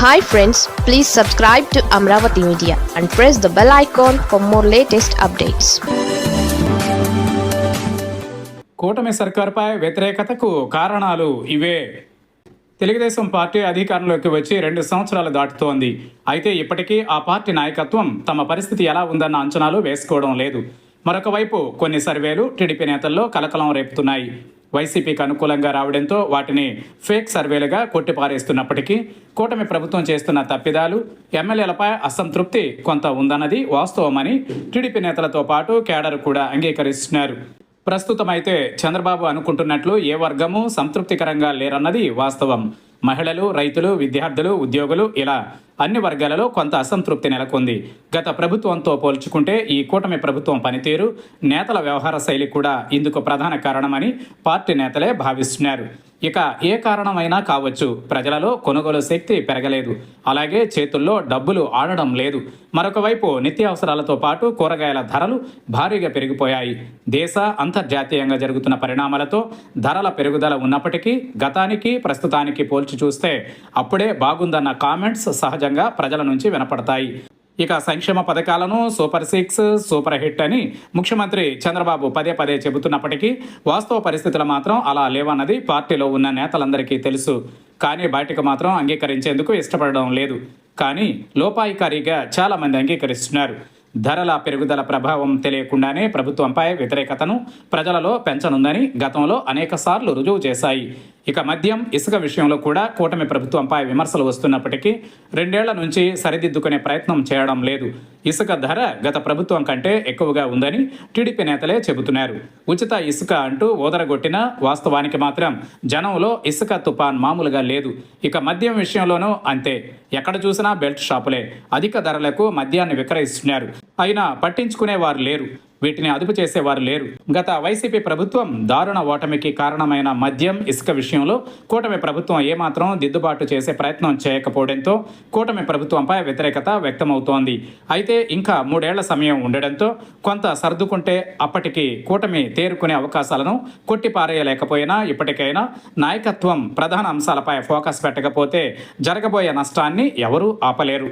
Hi friends, please subscribe to Amravati Media and press the bell icon for more latest updates. కూటమి సర్కార్పై వ్యతిరేకతకు కారణాలు ఇవే. Telugu Desam party అధికారంలోకి వచ్చి 2 సంవత్సరాలు దాటుతోంది. అయితే ఇప్పటికీ ఆ పార్టీ నాయకత్వం తమ పరిస్థితి ఎలా ఉందన్న అంచనాలు వేసుకోవడం లేదు. మరొక వైపు కొన్ని సర్వేలు టీడీపీ నేతల్లో కలకలం రేపుతున్నాయి. వైసీపీకి అనుకూలంగా రావడంతో వాటిని ఫేక్ సర్వేలుగా కొట్టిపారేస్తున్నప్పటికీ కూటమి ప్రభుత్వం చేస్తున్న తప్పిదాలు, ఎమ్మెల్యేలపై అసంతృప్తి కొంత ఉందన్నది వాస్తవమని టీడీపీ నేతలతో పాటు కేడర్ కూడా అంగీకరిస్తున్నారు. ప్రస్తుతమైతే చంద్రబాబు అనుకుంటున్నట్లు ఏ వర్గము సంతృప్తికరంగా లేరన్నది వాస్తవం. మహిళలు, రైతులు, విద్యార్థులు, ఉద్యోగులు ఇలా అన్ని వర్గాలలో కొంత అసంతృప్తి నెలకొంది. గత ప్రభుత్వంతో పోల్చుకుంటే ఈ కూటమి ప్రభుత్వం పనితీరు, నేతల వ్యవహార శైలి కూడా ఇందుకు ప్రధాన కారణమని పార్టీ నేతలే భావిస్తున్నారు. ఇక ఏ కారణమైనా కావచ్చు, ప్రజలలో కొనుగోలు శక్తి పెరగలేదు, అలాగే చేతుల్లో డబ్బులు ఆడడం లేదు. మరొక వైపు నిత్యావసరాలతో పాటు కూరగాయల ధరలు భారీగా పెరిగిపోయాయి. దేశ, అంతర్జాతీయంగా జరుగుతున్న పరిణామాలతో ధరల పెరుగుదల ఉన్నప్పటికీ గతానికి ప్రస్తుతానికి పోల్చి చూస్తే అప్పుడే బాగుందన్న కామెంట్స్ సహజంగా ప్రజల నుంచి వినపడతాయి. ఇక సంక్షేమ పథకాలను సూపర్ 6, సూపర్ హిట్ అని ముఖ్యమంత్రి చంద్రబాబు పదే పదే చెబుతున్నప్పటికీ వాస్తవ పరిస్థితులు మాత్రం అలా లేవన్నది పార్టీలో ఉన్న నేతలందరికీ తెలుసు. కానీ బయటకు మాత్రం అంగీకరించేందుకు ఇష్టపడడం లేదు. కానీ లోపాయికారిగా చాలామంది అంగీకరిస్తున్నారు. ధరల పెరుగుదల ప్రభావం తెలియకుండానే ప్రభుత్వంపై వ్యతిరేకతను ప్రజలలో పెంచనుందని గతంలో అనేకసార్లు రుజువు చేశాయి. ఇక మద్యం, ఇసుక విషయంలో కూడా కూటమి ప్రభుత్వంపై విమర్శలు వస్తున్నప్పటికీ 2 ఏళ్ల నుంచి సరిదిద్దుకునే ప్రయత్నం చేయడం లేదు. ఇసుక ధర గత ప్రభుత్వం కంటే ఎక్కువగా ఉందని టీడీపీ నేతలే చెబుతున్నారు. ఉచిత ఇసుక అంటూ ఓదరగొట్టిన వాస్తవానికి మాత్రం జనంలో ఇసుక తుపాన్ మామూలుగా లేదు. ఇక మద్యం విషయంలోనూ అంతే. ఎక్కడ చూసినా బెల్ట్ షాపులే అధిక ధరలకు మద్యాన్ని విక్రయిస్తున్నారు. అయినా పట్టించుకునేవారు లేరు, వీటిని అదుపు చేసేవారు లేరు. గత వైసీపీ ప్రభుత్వం దారుణ ఓటమికి కారణమైన మద్యం, ఇసుక విషయంలో కూటమి ప్రభుత్వం ఏమాత్రం దిద్దుబాటు చేసే ప్రయత్నం చేయకపోవడంతో కూటమి ప్రభుత్వంపై వ్యతిరేకత వ్యక్తమవుతోంది. అయితే ఇంకా 3 ఏళ్ల సమయం ఉండడంతో కొంత సర్దుకుంటే అప్పటికి కూటమి తేరుకునే అవకాశాలను కొట్టిపారేయలేకపోయినా ఇప్పటికైనా నాయకత్వం ప్రధాన అంశాలపై ఫోకస్ పెట్టకపోతే జరగబోయే నష్టాన్ని ఎవరూ ఆపలేరు.